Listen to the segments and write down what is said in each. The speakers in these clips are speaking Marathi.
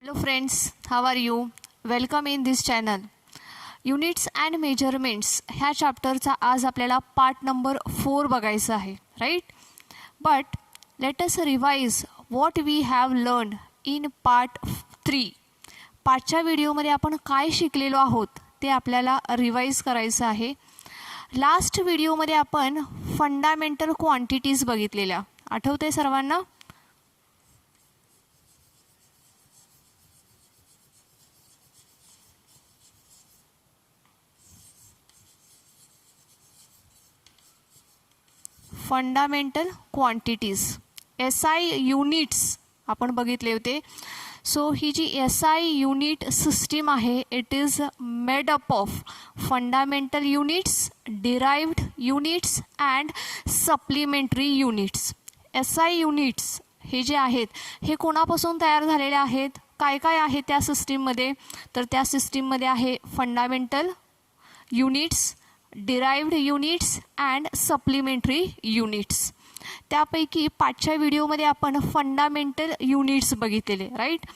Hello friends, how are you? Welcome in this channel. Units and measurements ह्या चॅप्टरचा आज आपल्याला पार्ट नंबर 4 बघायचा आहे, right? But let us revise what we have learn in part 3. पाचच्या व्हिडिओमध्ये आपण काय शिकलेलो आहोत ते आपल्याला रिवाइज करायचं आहे. लास्ट व्हिडिओमध्ये आपण फंडामेंटल क्वांटिटीज बघितलेल्या, आठवते सर्वांना? फंडामेंटल क्वांटिटीज SI युनिट्स आपण बघितले होते. सो ही जी SI युनिट सिस्टीम आहे it is made up of fundamental units, derived units and supplementary units. SI units हे जे आहेत हे कोणापासून तयार झालेले आहेत, काय काय आहे त्या सिस्टीममध्ये? तर त्या सिस्टीममध्ये आहे fundamental units, derived units and supplementary units. त्यापैकी पाचच्या व्हिडिओमध्ये आपण फंडामेंटल युनिट्स बघितलेले, राईट?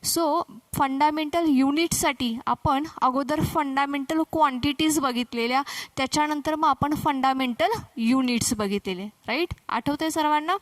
सो फंडामेंटल युनिट्ससाठी आपण अगोदर फंडामेंटल क्वांटिटीज बघितलेल्या, त्याच्यानंतर मग आपण फंडामेंटल युनिट्स बघितलेले, राईट? आठवते सर्वांना?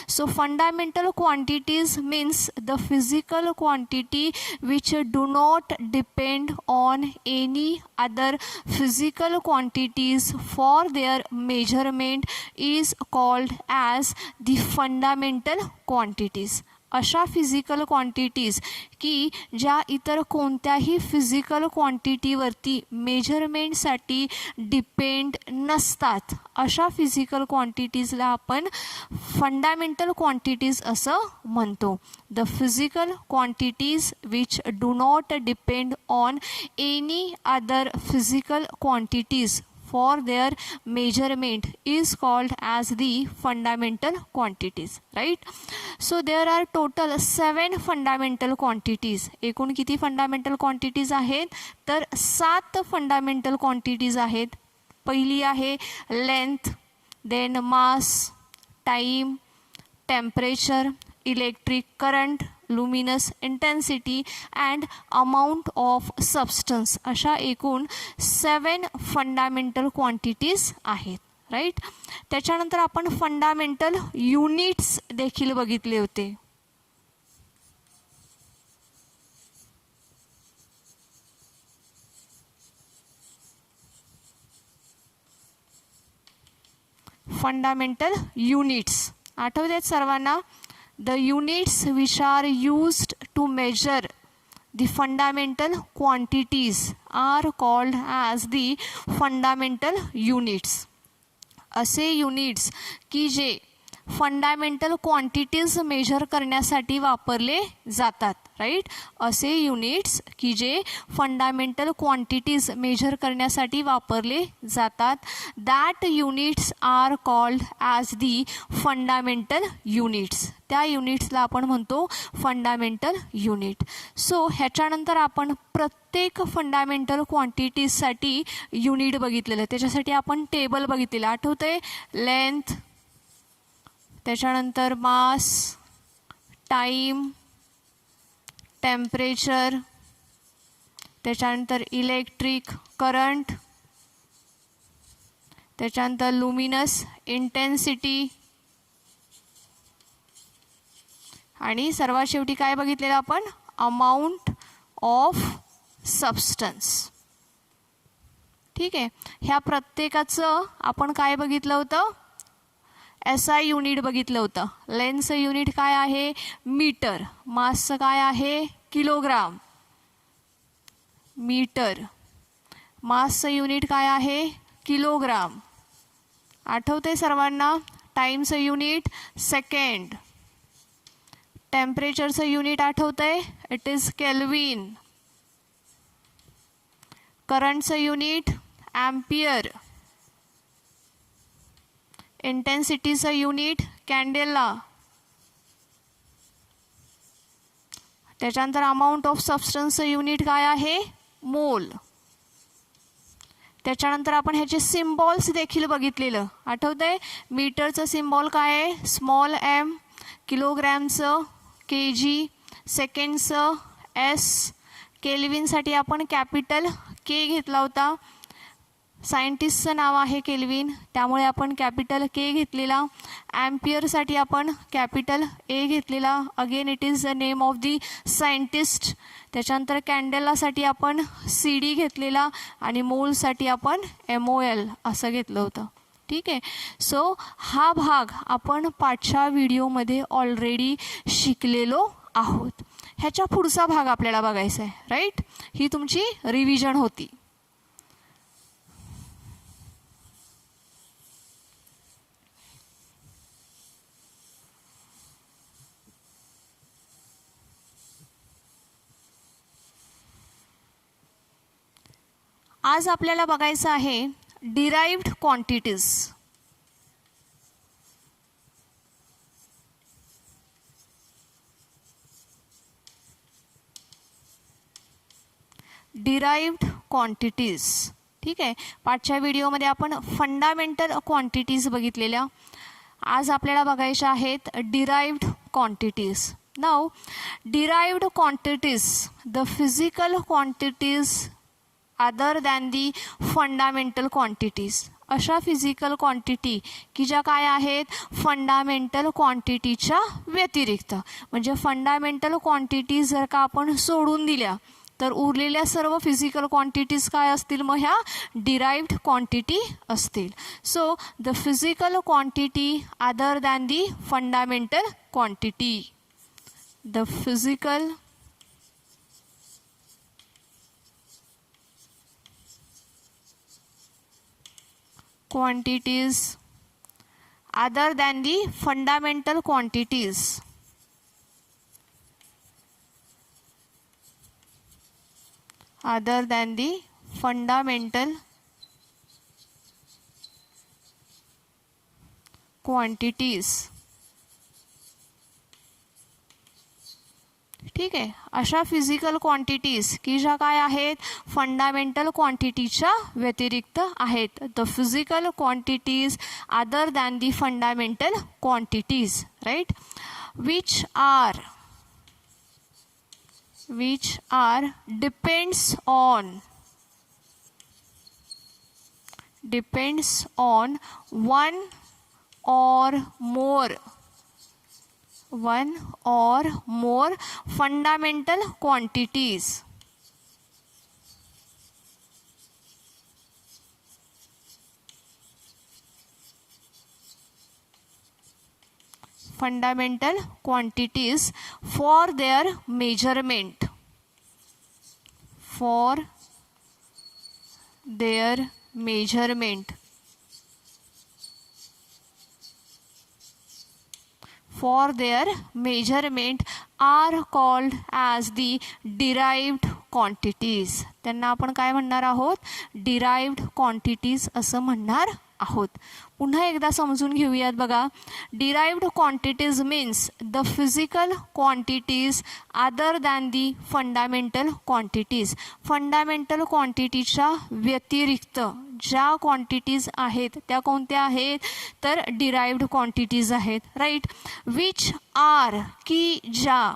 So fundamental quantities means the physical quantity which do not depend on any other physical quantities for their measurement is called as the fundamental quantities. अशा फिजिकल क्वांटिटीज की ज्या इतर कोणत्याही फिजिकल क्वांटिटीवरती मेजरमेंटसाठी डिपेंड नसतात, अशा फिजिकल क्वांटिटीजला आपण फंडामेंटल क्वांटिटीज असं म्हणतो. The physical quantities which do not depend on any other physical quantities for their measurement is called as the fundamental quantities, right? So there are total 7 fundamental quantities. एकूण किती फंडामेंटल क्वांटिटीज आहेत? तर 7 फंडामेंटल क्वांटिटीज आहेत. पहिली आहे length, then mass, time, temperature, electric current, luminous intensity and amount of substance. अशा एकूण 7 फंडामेंटल क्वांटिटीज आहेत, राईट? त्याच्यानंतर आपण फंडामेंटल युनिट्स देखील बघितले होते. फंडामेंटल युनिट्स आठवतात सर्वांना? The units which are used to measure the fundamental quantities are called as the fundamental units. असे युनिट्स की जे फंडामेंटल क्वांटिटीज मेजर करण्यासाठी वापरले जातात, राईट? असे युनिट्स की जे फंडामेंटल क्वांटिटीज मेजर करण्यासाठी वापरले जातात, that units are called as the fundamental units. त्या युनिट्सला आपण म्हणतो फंडामेंटल युनिट. सो ह्याच्यानंतर आपण प्रत्येक फंडामेंटल क्वांटिटीजसाठी युनिट बघितलेलं, त्याच्यासाठी आपण टेबल बघितलेलं, आठवतंय? लेंथ, त्याच्यानंतर मास, टाइम, टेम्परेचर, त्याच्यानंतर इलेक्ट्रिक करंट, त्याच्यानंतर लुमिनस इंटेन्सिटी आणि सर्वात शेवटी काय बघितलेलं आपण? Amount of substance. ठीक आहे, ह्या प्रत्येकाचं आपण काय बघितलं होतं? SI युनिट बघितलं होतं. लेंथचं युनिट काय आहे? मीटर. मासचं काय आहे? किलोग्राम. मीटर. मासचं युनिट काय आहे? किलोग्राम. आठवते सर्वांना? टाईमचं युनिट सेकंड. टेम्परेचरचं युनिट आठवतंय? It is kelvin. करंटचं युनिट ॲम्पियर. इंटेन्सिटीचं युनिट कॅन्डेला. त्याच्यानंतर अमाऊंट ऑफ सबस्टन्सचं युनिट काय आहे? मोल. त्याच्यानंतर आपण ह्याचे सिम्बॉल्स देखील बघितलेलं, आठवतंय? मीटरचं सिम्बॉल काय आहे? स्मॉल m, किलोग्रॅमचं kg, सेकंडचं एस. केल्विनसाठी आपण कॅपिटल के घेतला होता. सायंटिस्टचं नाव आहे केल्विन, त्यामुळे आपण कॅपिटल के घेतलेला. ॲम्पियरसाठी आपण कॅपिटल ए घेतलेला. Again it is the name of the scientist. त्याच्यानंतर कॅन्डेलासाठी आपण सी डी घेतलेला आणि मोलसाठी आपण MOL असं घेतलं होतं. ठीक आहे. सो हा भाग आपण पाठच्या व्हिडिओमध्ये ऑलरेडी शिकलेलो आहोत. ह्याच्या पुढचा भाग आपल्याला बघायचा आहे. राईट, ही तुमची रिव्हिजन होती. आज आपल्याला बघायचं आहे डिराइव्ड क्वांटिटीज. Derived quantities. ठीक आहे. पाठच्या व्हिडिओमध्ये आपण फंडामेंटल क्वांटिटीज बघितलेल्या. आज आपल्याला बघायच्या आहेत derived quantities. Now derived quantities, the physical quantities other than the fundamental quantities. अशा फिजिकल क्वांटिटी की ज्या काय आहेत फंडामेंटल क्वांटिटीच्या व्यतिरिक्त. म्हणजे फंडामेंटल क्वांटिटी जर का आपण सोडून दिल्या तर उरलेल्या सर्व फिजिकल क्वांटिटीज काय असतील, मग ह्या डिराइव्ड क्वांटिटी असतील. So the physical quantity other than the fundamental quantity. The physical quantities other than the fundamental quantities. Other than the fundamental quantities. ठीक आहे. अशा फिजिकल क्वांटिटीज की ज्या काय आहेत फंडामेंटल क्वांटिटीच्या व्यतिरिक्त आहेत. The physical quantities other than the fundamental quantities. Right. Which are depends on one or more fundamental quantities. Fundamental quantities for their measurement. For their measurement. For their measurement are called as the derived quantities. त्यांना आपण काय म्हणणार आहोत, डिराइव्ड क्वांटिटीज असं म्हणणार आहोत. पुन्हा एकदा समजून घेऊयात बघा. Derived quantities means the physical quantities other than the fundamental quantities. Fundamental क्वांटिटीच्या व्यतिरिक्त ज्या क्वांटिटीज आहेत त्या कोणत्या आहेत तर डिराइव्ड क्वांटिटीज आहेत. राईट. विच आर की ज्या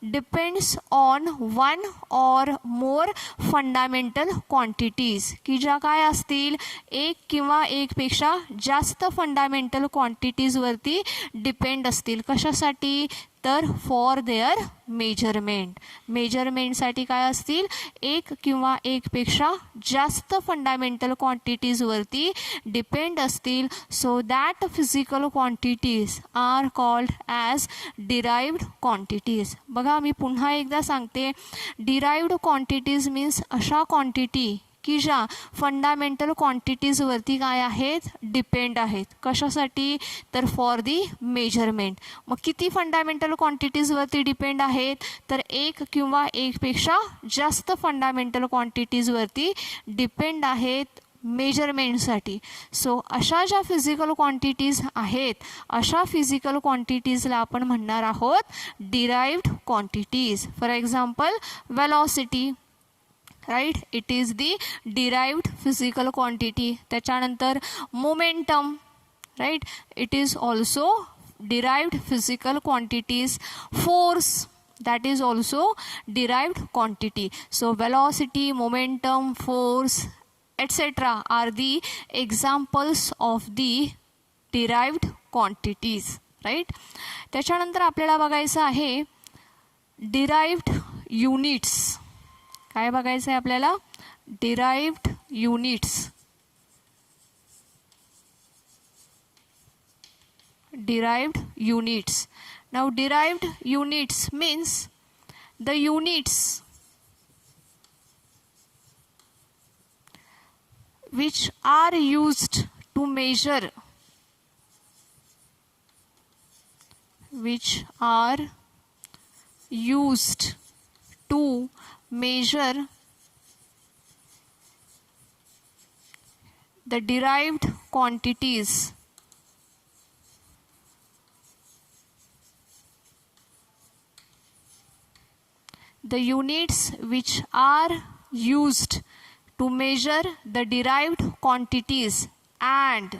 डिपेंड्स ऑन वन और मोर फंडामेंटल क्वांटिटीज की ज्या काय असतील एक किंवा एकपेक्षा जास्त फंडामेंटल क्वांटिटीजवरती डिपेंड असतील. कशासाठी तर फॉर देअर मेजरमेंट. मेजरमेंटसाठी काय असतील एक किंवा एकपेक्षा जास्त फंडामेंटल क्वांटिटीजवरती डिपेंड असतील. So that physical quantities are called as derived quantities. बघा मी पुन्हा एकदा सांगते. डिराइव्ड क्वांटिटीज मीन्स अशा क्वांटिटी की ज्या फंडामेंटल क्वांटिटीजवरती काय आहेत डिपेंड आहेत. कशासाठी तर फॉर दी मेजरमेंट. मग किती फंडामेंटल क्वांटिटीजवरती डिपेंड आहेत तर एक किंवा एकपेक्षा जास्त फंडामेंटल क्वांटिटीजवरती डिपेंड आहेत मेजरमेंटसाठी. सो अशा ज्या फिजिकल क्वांटिटीज आहेत अशा फिजिकल क्वांटिटीजला आपण म्हणणार आहोत derived quantities. For example velocity. Right. It is the derived physical quantity. त्याच्यानंतर momentum. Right. It is also derived physical quantities. Force. that is also derived quantity. So velocity, momentum, force, etc. are the examples of the derived quantities, right? त्याच्यानंतर आपल्याला बघायचं आहे derived units. काय बघायचं आहे आपल्याला? derived units. derived units. Now derived units means the units which are used to measure, which are used to measure the derived quantities. The units which are used to measure the derived quantities and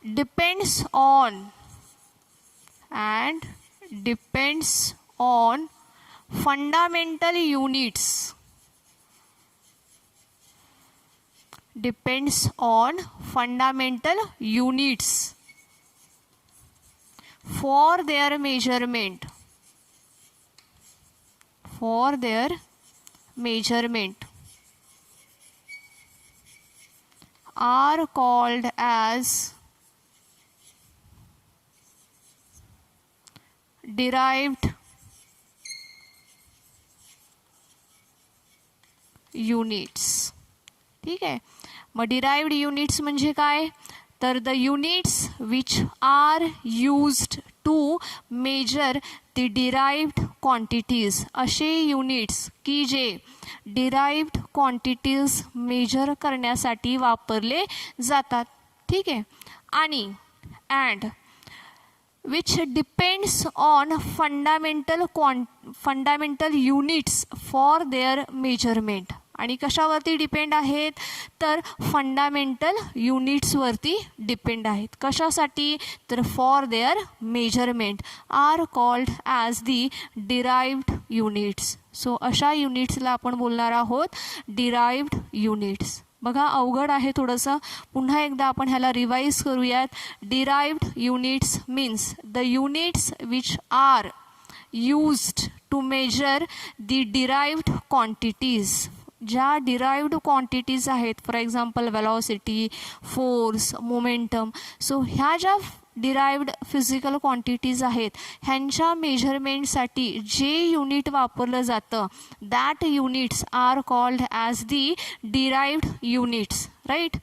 depends on fundamental units. Depends on fundamental units for their measurement. For their measurement are called as derived units. ठीक आहे. मग डिराइव्ड युनिट्स म्हणजे काय? तर the units which are used to measure the derived quantities. असे युनिट्स की जे डिराइव्ड क्वांटिटीज मेजर करण्यासाठी वापरले जातात. ठीक आहे. आणि and which depends on fundamental units for their measurement. आणि कशावरती डिपेंड आहेत? तर फंडामेंटल युनिट्सवरती डिपेंड आहेत. कशासाठी? तर for their measurement are called as the derived units. So अशा युनिट्सला आपण बोलणार आहोत डिराइव्ड युनिट्स. बघा अवघड आहे थोडंसं. पुन्हा एकदा आपण ह्याला रिवाइज करूयात. Derived units means the units which are used to measure the derived quantities. ज्या डिराइव्ड क्वांटिटीज आहेत, for example velocity, force, momentum. So ह्या ज्या डिराइव्ड फिजिकल क्वांटिटीज आहेत ह्यांच्या मेजरमेंटसाठी जे युनिट वापरलं जातं that units are called as the derived units. Right.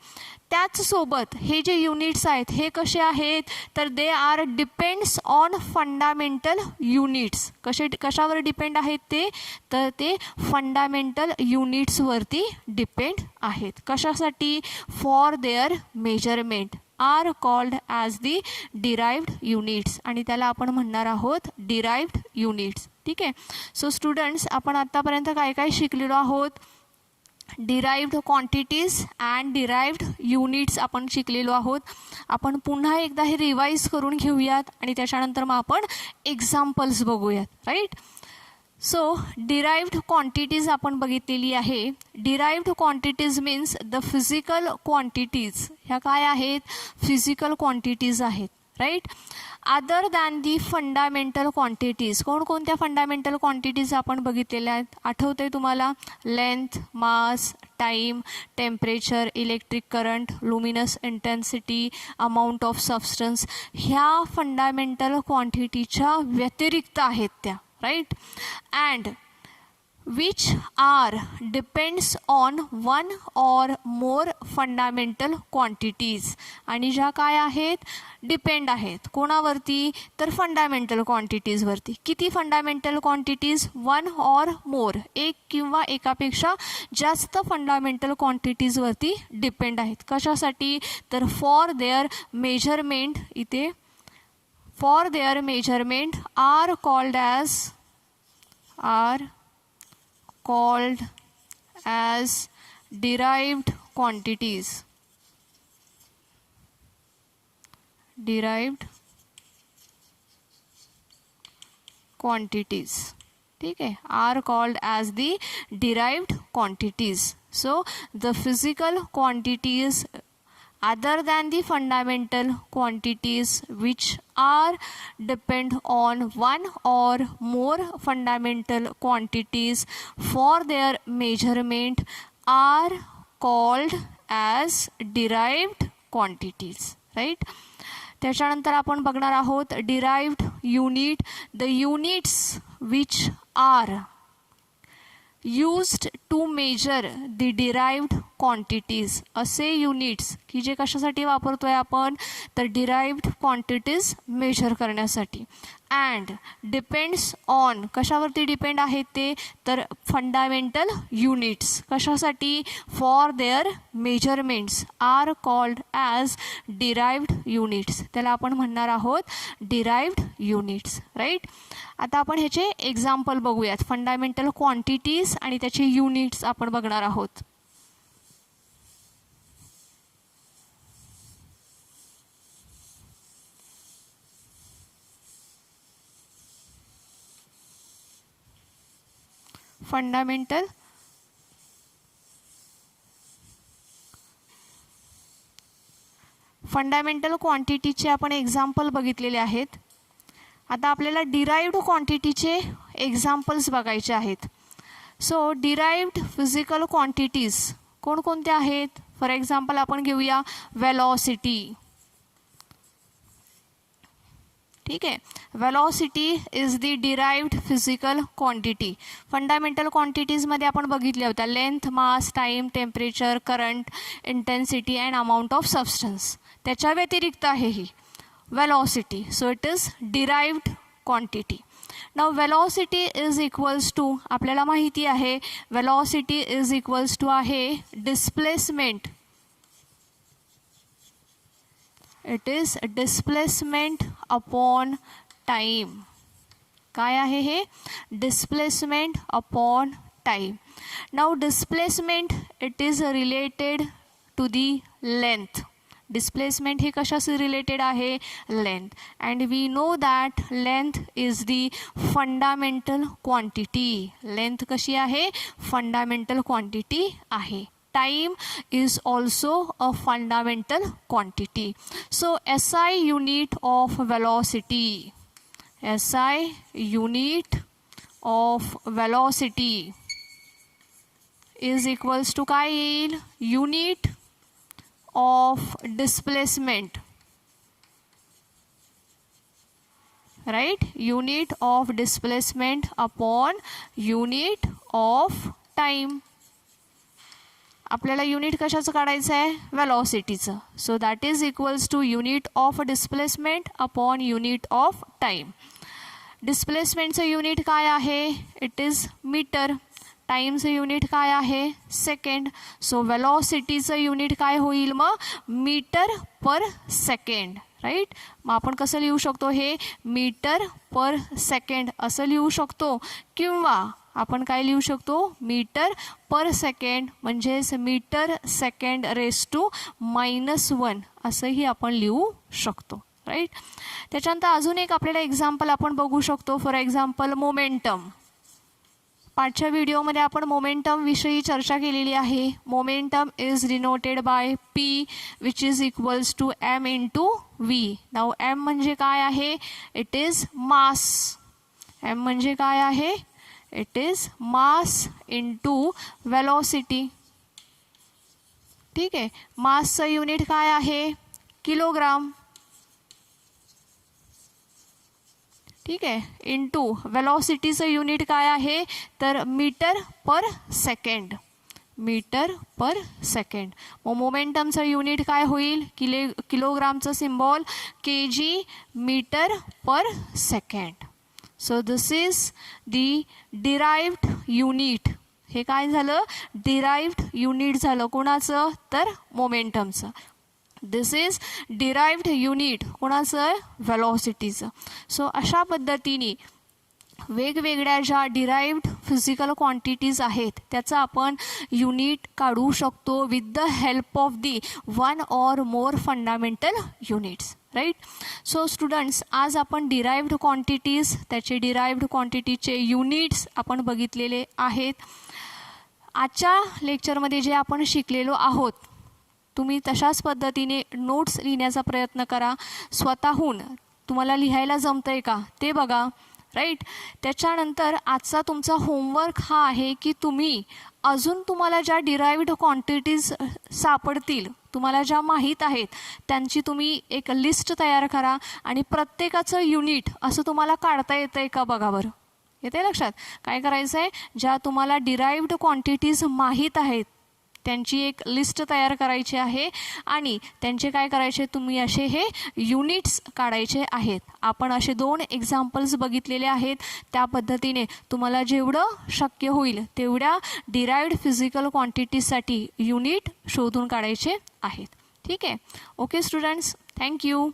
त्याचसोबत हे जे युनिट्स आहेत हे कसे आहेत? तर they are depends on fundamental units. कशावर डिपेंड आहेत ते? तर ते फंडामेंटल युनिट्सवरती डिपेंड आहेत. कशासाठी? For their measurement are called as the derived units. आणि त्याला आपण म्हणणार आहोत डिराइव्ड युनिट्स. ठीक आहे. सो स्टुडंट्स, आपण आत्तापर्यंत काय काय शिकलेलो आहोत? Derived quantities and derived units आपण शिकलेलो आहोत. आपण पुन्हा एकदा हे रिवाइज करून घेऊयात आणि त्याच्यानंतर मग आपण एक्झाम्पल्स बघूयात. राईट. सो डिराइव्ड क्वांटिटीज आपण बघितलेली आहे. Derived quantities means the physical quantities. ह्या काय आहेत? फिजिकल क्वांटिटीज आहेत. Right. Other than the fundamental quantities. कोणकोणत्या फंडामेंटल क्वांटिटीज आपण बघितलेल्या आहेत? आठवतंय तुम्हाला? Length, mass, time, temperature, electric current, luminous intensity, amount of substance. ह्या फंडामेंटल क्वांटिटीच्या व्यतिरिक्त आहेत त्या. Right. And which are depends on one or more fundamental quantities. आणि ज्या काय आहेत? डिपेंड आहेत. कोणावरती? तर फंडामेंटल क्वांटिटीजवरती. किती फंडामेंटल क्वांटिटीज? वन ऑर मोर. एक किंवा एकापेक्षा जास्त फंडामेंटल क्वांटिटीजवरती डिपेंड आहेत. कशासाठी? तर फॉर देअर मेजरमेंट. इथे for their measurement are called as derived quantities. Derived quantities. ठीक आहे, are called as the derived quantities. So the physical quantities other than the fundamental quantities which are depend on one or more fundamental quantities for their measurement are called as derived quantities, right? त्याच्यानंतर आपण बघणार आहोत derived unit, the units which are used to measure the derived quantities. असे युनिट्स की जे कशासाठी वापरतोय आपण, तर डिराइव्ड क्वांटिटीज मेजर करण्यासाठी. अँड डिपेंड्स ऑन, कशावरती डिपेंड आहेत ते, तर फंडामेंटल युनिट्स. कशासाठी, for their measurements are called as derived units. त्याला आपण म्हणणार आहोत डिराइव्ड युनिट्स, राईट. आता आपण ह्याचे एक्झाम्पल बघूयात. फंडामेंटल क्वांटिटीज आणि त्याचे युनिट्स आपण बघणार आहोत. फंडामेंटल क्वांटिटीचे आपण एक्झाम्पल बघितलेले आहेत. आता आपल्याला डिराइव्ड क्वांटिटीचे एक्झाम्पल्स बघायचे आहेत. सो डिराइव्ड फिजिकल क्वांटिटीज कोणकोणत्या आहेत? फॉर एक्झाम्पल आपण घेऊया वेलॉसिटी. ठीक आहे, velocity is the derived physical quantity. Fundamental क्वांटिटीजमध्ये आपण बघितल्या होत्या length, mass, time, temperature, current, intensity and amount of substance. त्याच्या व्यतिरिक्त आहे ही velocity. So it is derived quantity. Now velocity is equals to, आपल्याला माहिती आहे velocity is equals to आहे displacement. It is displacement upon time. काय आहे हे? Displacement upon time. Now displacement, it is related to the length. Displacement हे कशाशी रिलेटेड आहे? Length. And we know that length is the fundamental quantity. Length कशी आहे? फंडामेंटल क्वांटिटी आहे. Time is also a fundamental quantity. So SI unit of velocity, SI unit of velocity is equals to काय येईल? Unit of displacement, right? Unit of displacement upon unit of time. आपल्याला युनिट कशाचं काढायचं आहे? वेलॉसिटीचं. So that is equals to unit of displacement upon unit of time. डिस्प्लेसमेंटचं युनिट काय आहे? It is metre. टाईमचं युनिट काय आहे? सेकंड. सो वेलॉसिटीचं युनिट काय होईल मग? Metre per second, right. मग आपण कसं लिहू शकतो हे? मीटर पर सेकंड असं लिहू शकतो, किंवा आपण काय लिहू शकतो? मीटर पर सेकंड म्हणजेच मीटर सेकंड रेस टू -1 असंही आपण लिहू शकतो, राईट. त्याच्यानंतर अजून एक आपल्याला एक्झाम्पल आपण बघू शकतो. For example momentum. पाठच्या व्हिडिओमध्ये आपण मोमेंटम विषयी चर्चा केलेली आहे. Momentum is denoted by P which is equals to M into V. नाव M म्हणजे काय आहे? It is mass. M म्हणजे काय आहे? It is mass into velocity. ठीक आहे, मासचं युनिट काय आहे? किलोग्राम. ठीक आहे, इंटू वेलॉसिटीचं युनिट काय आहे? तर metre per second. Metre per second. मग मोमेंटमचं युनिट काय होईल? किलोग्रामचं symbol kg metre per second. So this is the derived unit. हे काय झालं? डिराइव्ड युनिट झालं. कोणाचं? तर मोमेंटमचं. दिस इज डिराइव्ड युनिट कोणाचं? वेलॉसिटीचं. सो अशा पद्धतीने वेगवेगळ्या ज्या डिराइव्ड फिजिकल क्वांटिटीज आहेत त्याचा आपण युनिट काढू शकतो with the help of the one or more fundamental units, right. So students, आज आपण डिराइव्ड क्वांटिटीज, त्याचे डिराइव्ड क्वांटिटीचे युनिट्स आपण बघितलेले आहेत. आजच्या लेक्चरमध्ये जे आपण शिकलेलो आहोत, तुम्ही तशाच पद्धतीने नोट्स लिहिण्याचा प्रयत्न करा. स्वतःहून तुम्हाला लिहायला जमतंय का ते बघा, राईट. त्याच्यानंतर आजचा तुमचा होमवर्क हा आहे की तुम्ही अजून तुम्हाला ज्या डिराइव्ड क्वांटिटीज सापडतील, तुम्हाला ज्या माहीत आहेत, त्यांची तुम्ही एक लिस्ट तयार करा आणि प्रत्येकाचं युनिट असं तुम्हाला काढता येतं आहे का बघा बरं. येते लक्षात? काय करायचं आहे, ज्या तुम्हाला डिराइव्ड क्वांटिटीज माहीत आहेत त्यांची एक लिस्ट तयार करायची आहे आणि त्यांचे काय करायचे, तुम्ही असे हे युनिट्स काढायचे आहेत. आपण असे 2 एक्झाम्पल्स बघितलेले आहेत. त्या पद्धतीने तुम्हाला जेवढं शक्य होईल तेवढ्या डिराइव्ड फिजिकल क्वांटिटीजसाठी युनिट शोधून काढायचे आहेत. ठीक आहे. Okay students, thank you.